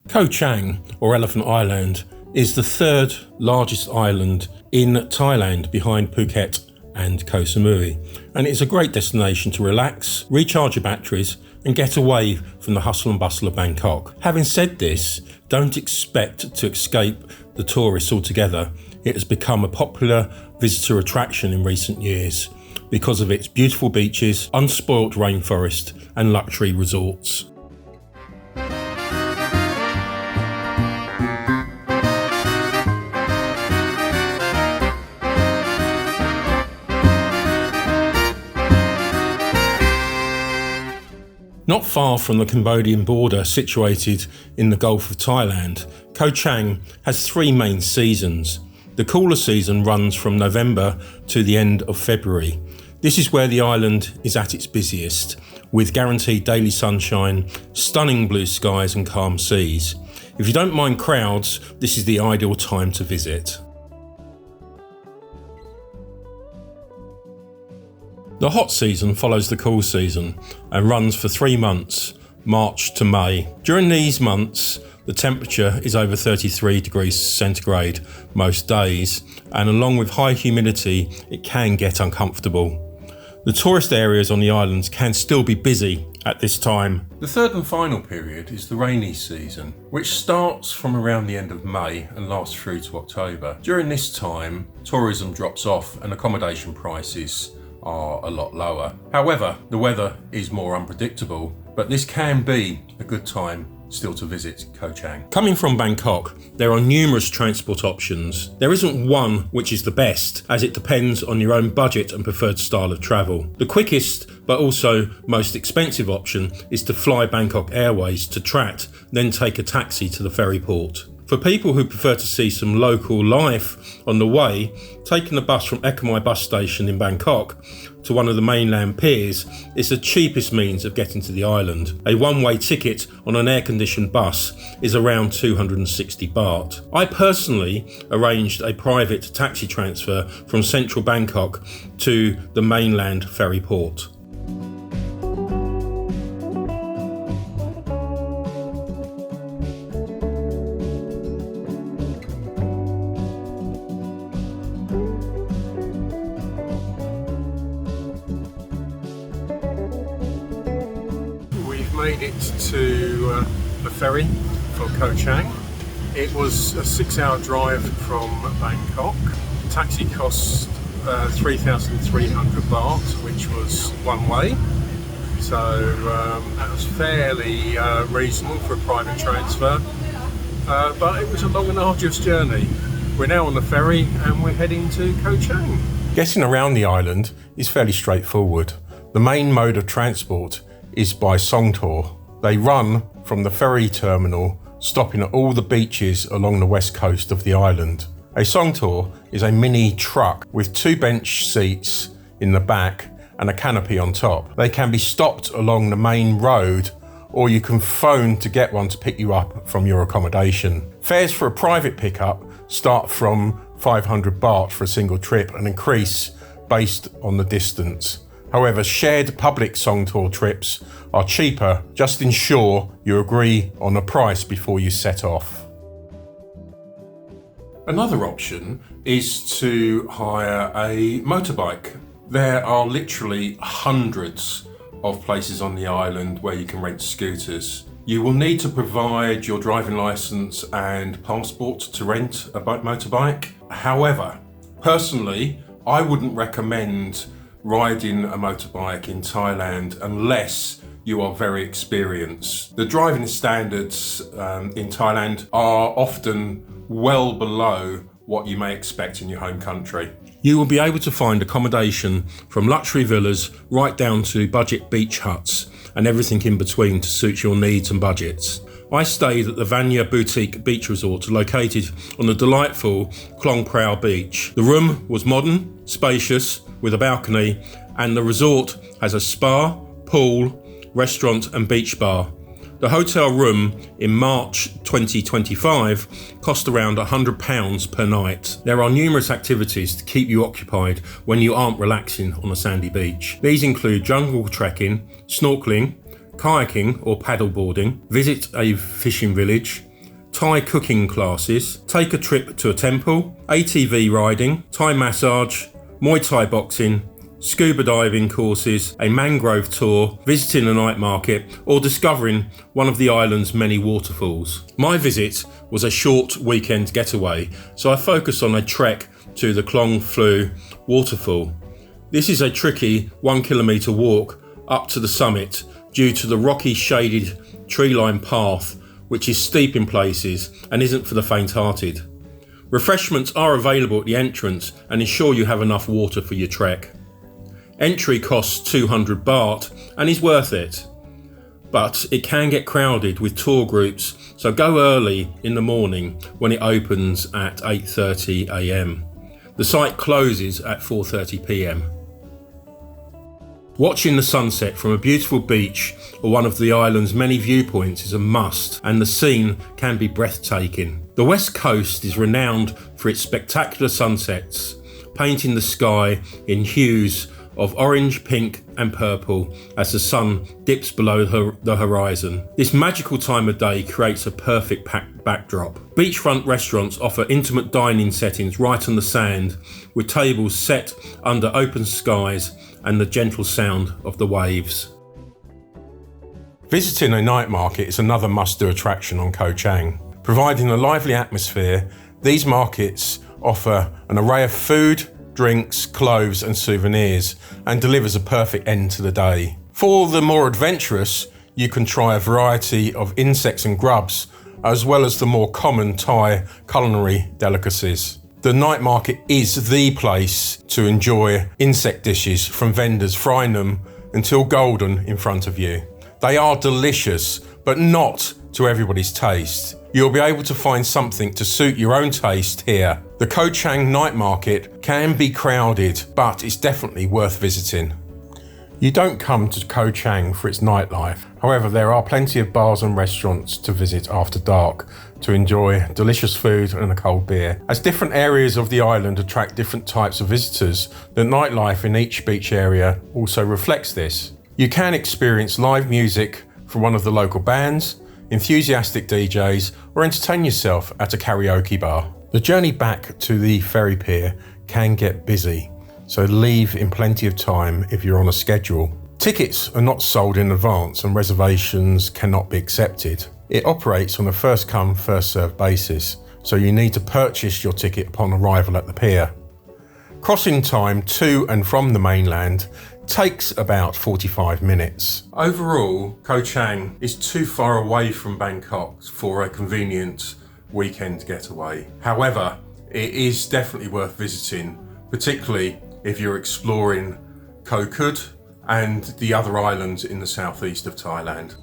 Koh Chang, or Elephant Island, is the third largest island in Thailand behind Phuket and Koh Samui, and it's a great destination to relax, recharge your batteries and get away from the hustle and bustle of Bangkok. Having said this, don't expect to escape the tourists altogether. It has become a popular visitor attraction in recent years because of its beautiful beaches, unspoilt rainforest and luxury resorts. Not far from the Cambodian border, situated in the Gulf of Thailand, Koh Chang has three main seasons. The cooler season runs from November to the end of February. This is where the island is at its busiest, with guaranteed daily sunshine, stunning blue skies and calm seas. If you don't mind crowds, this is the ideal time to visit. The hot season follows the cool season and runs for 3 months, March to May. During these months, the temperature is over 33 degrees centigrade most days, and along with high humidity, it can get uncomfortable. The tourist areas on the islands can still be busy at this time. The third and final period is the rainy season, which starts from around the end of May and lasts through to October. During this time, tourism drops off and accommodation prices are a lot lower. However, the weather is more unpredictable, but this can be a good time still to visit Koh Chang. Coming from Bangkok, there are numerous transport options. There isn't one which is the best, as it depends on your own budget and preferred style of travel. The quickest, but also most expensive option is to fly Bangkok Airways to Trat, then take a taxi to the ferry port. For people who prefer to see some local life on the way, taking a bus from Accommodation bus station in Bangkok to one of the mainland piers is the cheapest means of getting to the island. A one-way ticket on an air-conditioned bus is around 260 baht. I personally arranged a private taxi transfer from central Bangkok to the mainland ferry port. Made it to the ferry for Koh Chang. It was a 6-hour drive from Bangkok. Taxi cost 3,300 baht, which was one way. So that was fairly reasonable for a private transfer. But it was a long and arduous journey. We're now on the ferry and we're heading to Koh Chang. Getting around the island is fairly straightforward. The main mode of transport is by songthaews. They run from the ferry terminal, stopping at all the beaches along the west coast of the island. A songthaews is a mini truck with 2 bench seats in the back and a canopy on top. They can be stopped along the main road, or you can phone to get one to pick you up from your accommodation. Fares for a private pickup start from 500 baht for a single trip and increase based on the distance. However, shared public songthaews trips are cheaper. Just ensure you agree on a price before you set off. Another option is to hire a motorbike. There are literally hundreds of places on the island where you can rent scooters. You will need to provide your driving license and passport to rent a motorbike. However, personally, I wouldn't recommend riding a motorbike in Thailand unless you are very experienced. The driving standards in Thailand are often well below what you may expect in your home country. You will be able to find accommodation from luxury villas right down to budget beach huts and everything in between to suit your needs and budgets. I stayed at the Vanya Boutique Beach Resort located on the delightful Klong Prao Beach. The room was modern, spacious, with a balcony, and the resort has a spa, pool, restaurant and beach bar. The hotel room in March 2025 cost around £100 per night. There are numerous activities to keep you occupied when you aren't relaxing on a sandy beach. These include jungle trekking, snorkeling, kayaking or paddleboarding, visit a fishing village, Thai cooking classes, take a trip to a temple, ATV riding, Thai massage, Muay Thai boxing, scuba diving courses, a mangrove tour, visiting a night market, or discovering one of the island's many waterfalls. My visit was a short weekend getaway, so I focused on a trek to the Klong Flu waterfall. This is a tricky 1 kilometre walk up to the summit due to the rocky shaded tree-lined path, which is steep in places and isn't for the faint-hearted. Refreshments are available at the entrance and ensure you have enough water for your trek. Entry costs 200 baht and is worth it, but it can get crowded with tour groups, so go early in the morning when it opens at 8:30 a.m. The site closes at 4:30 p.m. Watching the sunset from a beautiful beach or one of the island's many viewpoints is a must, and the scene can be breathtaking. The west coast is renowned for its spectacular sunsets, painting the sky in hues of orange, pink and purple as the sun dips below the horizon. This magical time of day creates a perfect backdrop. Beachfront restaurants offer intimate dining settings right on the sand, with tables set under open skies and the gentle sound of the waves. Visiting a night market is another must-do attraction on Koh Chang. Providing a lively atmosphere, these markets offer an array of food, drinks, clothes and souvenirs, and delivers a perfect end to the day. For the more adventurous, you can try a variety of insects and grubs, as well as the more common Thai culinary delicacies. The night market is the place to enjoy insect dishes from vendors frying them until golden in front of you. They are delicious, but not to everybody's taste. You'll be able to find something to suit your own taste here. The Koh Chang night market can be crowded, but it's definitely worth visiting. You don't come to Koh Chang for its nightlife. However, there are plenty of bars and restaurants to visit after dark to enjoy delicious food and a cold beer. As different areas of the island attract different types of visitors, the nightlife in each beach area also reflects this. You can experience live music from one of the local bands, enthusiastic DJs, or entertain yourself at a karaoke bar. The journey back to the ferry pier can get busy, so leave in plenty of time if you're on a schedule. Tickets are not sold in advance and reservations cannot be accepted. It operates on a first come, first served basis, so you need to purchase your ticket upon arrival at the pier. Crossing time to and from the mainland takes about 45 minutes. Overall, Koh Chang is too far away from Bangkok for a convenient weekend getaway. However, it is definitely worth visiting, particularly if you're exploring Koh Chang and the other islands in the southeast of Thailand.